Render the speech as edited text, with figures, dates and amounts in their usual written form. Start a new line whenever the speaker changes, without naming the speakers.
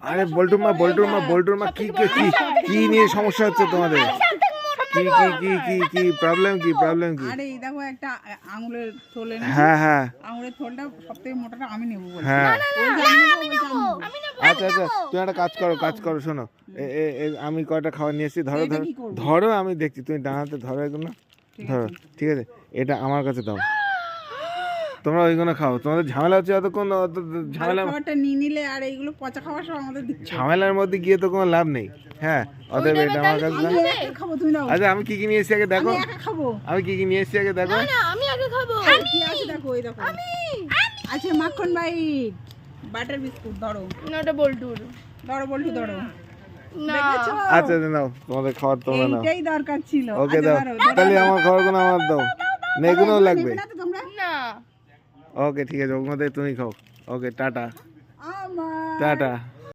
আরে বল্টুর মা কি নিয়ে সমস্যা হচ্ছে তোমাদের? কি প্রবলেম কি?
আরে এই দেখো একটা আঙুলের থলে না,
হ্যাঁ
আঙুলের থলটা সবথেকে মোটাটা আমি নেবো বলছি।
হ্যাঁ
ওই যে আমি নেবো বলছি, আমি নেবো।
আচ্ছা তুমি একটা কাজ করো শোনো, আমি কয়টা খাবার নিয়ে এসেছি, ধরো
এটা কি করবো?
ধরো আমি দেখছি, তুমি ডানাতে ধরো এগুলো,
ঠিক
ধরো
আছে।
ঠিক আছে, এটা আমার কাছে দাও, তোমরা ওইগুলো খাও, তোমাদের ঝামেলা হচ্ছে এতক্ষণ, অত
ভালো
ঝামেলা
খাবারটা নিয়ে নিলে আর এইগুলো পচা খাবার সব আমাদের দিচ্ছে।
ঝামেলার মধ্যে গিয়ে তো কোনো লাভ নেই। হ্যাঁ অতএব এটা আমার কাছে দাও।
আমি একা খাবো, তুমি নাও।
আচ্ছা আমি কি নিয়ে এসেছি আগে দেখো,
আমি একা খাবো।
আমি কি নিয়ে এসেছি আগে দেখো।
আমি আগে খাবো।
কি আছে দেখো, এই দেখো। আছে মাখন বাইট, বাটার বিস্কুট, ধরো
না ওটা বল্টুর।
ধরো বল্টু ধরো।
না
দেখেছো?
আচ্ছা নাও তোমাদের খাবার তোমরা নাও।
এইটাই দরকার ছিল।
ওকে
আচ্ছা,
দাও,
ধরো, ধরো।
তাহলে আমার খাবারগুলো আমার দাও, না এগুলোও লাগবে।
নেবে না তো তোমরা?
না
ওকে ঠিক আছে, ওগুলো তুমি খাও। ওকে টাটা
আমার
টাটা।